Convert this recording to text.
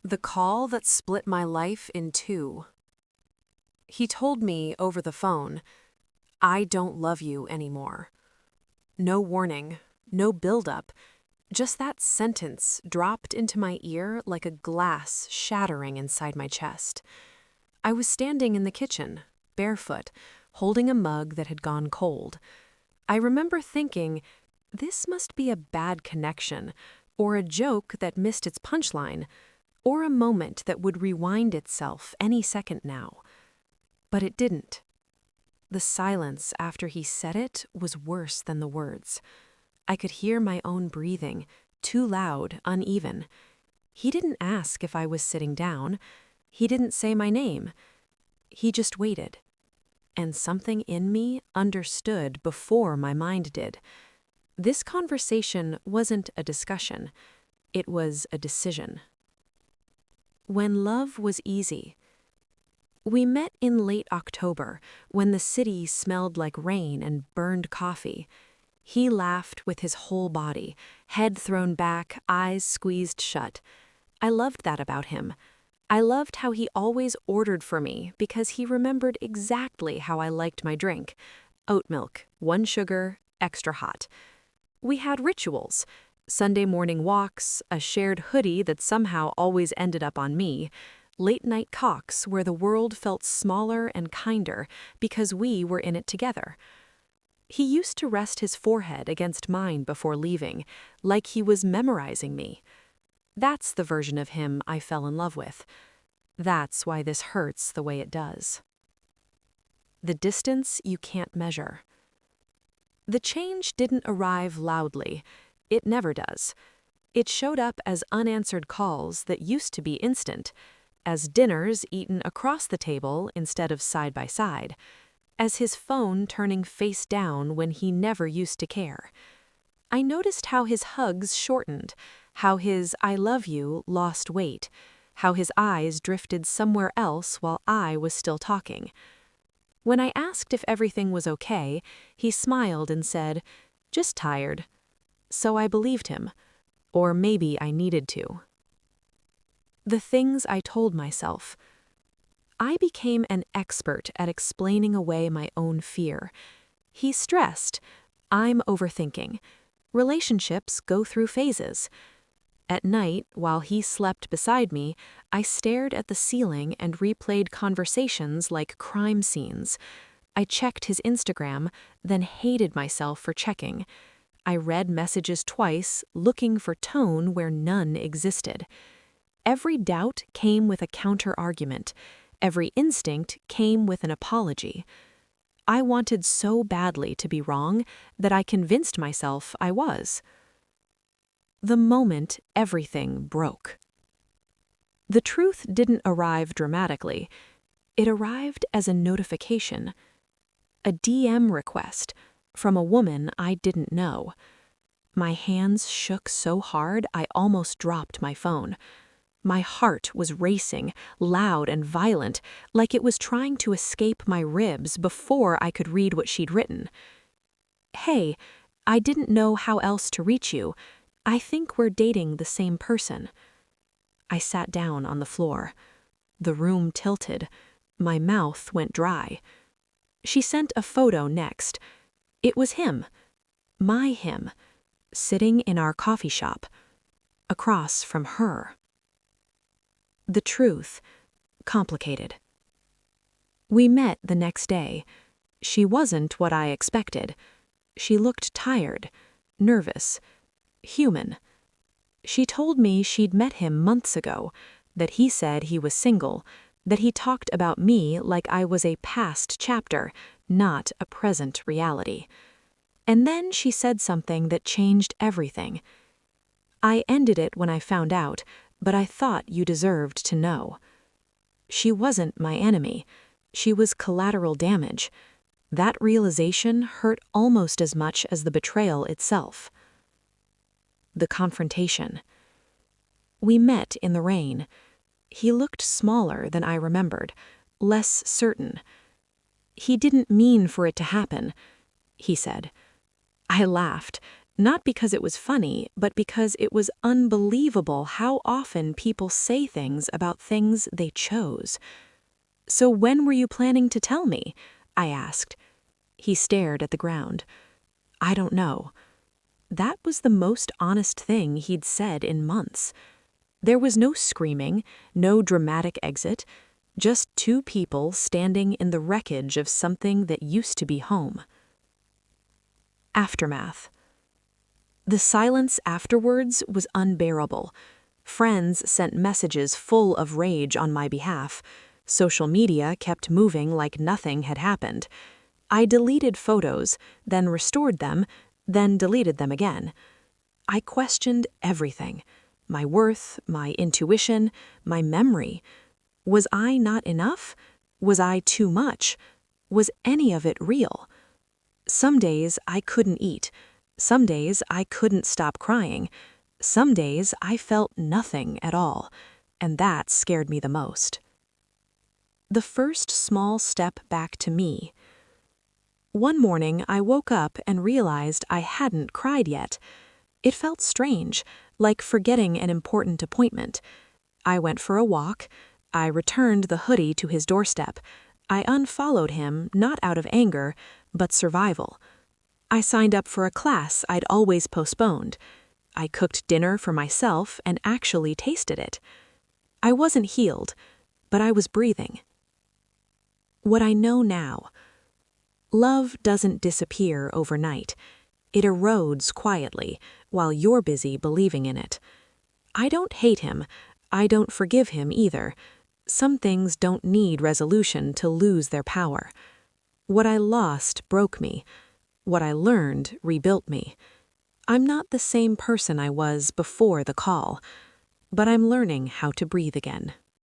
The call that split my life in two. He told me over the phone, "I don't love you anymore." No warning, no build-up, just that sentence dropped into my ear like a glass shattering inside my chest. I was standing in the kitchen, barefoot, holding a mug that had gone cold. I remember thinking, this must be a bad connection, or a joke that missed its punchline, or a moment that would rewind itself any second now. But it didn't. The silence after he said it was worse than the words. I could hear my own breathing, too loud, uneven. He didn't ask if I was sitting down. He didn't say my name. He just waited. And something in me understood before my mind did. This conversation wasn't a discussion. It was a decision. When love was easy. We met in late October, when the city smelled like rain and burned coffee. He laughed with his whole body, head thrown back, eyes squeezed shut. I loved that about him. I loved how he always ordered for me because he remembered exactly how I liked my drink. Oat milk, 1 sugar, extra hot. We had rituals. Sunday morning walks, a shared hoodie that somehow always ended up on me, late-night talks where the world felt smaller and kinder because we were in it together. He used to rest his forehead against mine before leaving, like he was memorizing me. That's the version of him I fell in love with. That's why this hurts the way it does. The distance you can't measure. The change didn't arrive loudly. It never does. It showed up as unanswered calls that used to be instant, as dinners eaten across the table instead of side by side, as his phone turning face down when he never used to care. I noticed how his hugs shortened, how his "I love you" lost weight, how his eyes drifted somewhere else while I was still talking. When I asked if everything was okay, he smiled and said, "Just tired." So I believed him, or maybe I needed to. The things I told myself. I became an expert at explaining away my own fear. He's stressed. I'm overthinking. Relationships go through phases. At night, while he slept beside me, I stared at the ceiling and replayed conversations like crime scenes. I checked his Instagram, then hated myself for checking. I read messages twice, looking for tone where none existed. Every doubt came with a counter-argument. Every instinct came with an apology. I wanted so badly to be wrong that I convinced myself I was. The moment everything broke. The truth didn't arrive dramatically. It arrived as a notification. A DM request from a woman I didn't know. My hands shook so hard I almost dropped my phone. My heart was racing, loud and violent, like it was trying to escape my ribs before I could read what she'd written. "Hey, I didn't know how else to reach you. I think we're dating the same person." I sat down on the floor. The room tilted. My mouth went dry. She sent a photo next. It was him, my him, sitting in our coffee shop, across from her. The truth, complicated. We met the next day. She wasn't what I expected. She looked tired, nervous, human. She told me she'd met him months ago, that he said he was single, that he talked about me like I was a past chapter, not a present reality. And then she said something that changed everything. "I ended it when I found out, but I thought you deserved to know." She wasn't my enemy. She was collateral damage. That realization hurt almost as much as the betrayal itself. The confrontation. We met in the rain. He looked smaller than I remembered, less certain. "He didn't mean for it to happen," he said. I laughed. Not because it was funny, but because it was unbelievable how often people say things about things they chose. "So when were you planning to tell me?" I asked. He stared at the ground. "I don't know." That was the most honest thing he'd said in months. There was no screaming, no dramatic exit, just two people standing in the wreckage of something that used to be home. Aftermath. The silence afterwards was unbearable. Friends sent messages full of rage on my behalf. Social media kept moving like nothing had happened. I deleted photos, then restored them, then deleted them again. I questioned everything. My worth, my intuition, my memory. Was I not enough? Was I too much? Was any of it real? Some days I couldn't eat. Some days I couldn't stop crying. Some days I felt nothing at all, and that scared me the most. The first small step back to me. One morning I woke up and realized I hadn't cried yet. It felt strange, like forgetting an important appointment. I went for a walk. I returned the hoodie to his doorstep. I unfollowed him, not out of anger, but survival. I signed up for a class I'd always postponed. I cooked dinner for myself and actually tasted it. I wasn't healed, but I was breathing. What I know now. Love doesn't disappear overnight. It erodes quietly while you're busy believing in it. I don't hate him. I don't forgive him either. Some things don't need resolution to lose their power. What I lost broke me. What I learned rebuilt me. I'm not the same person I was before the call, but I'm learning how to breathe again.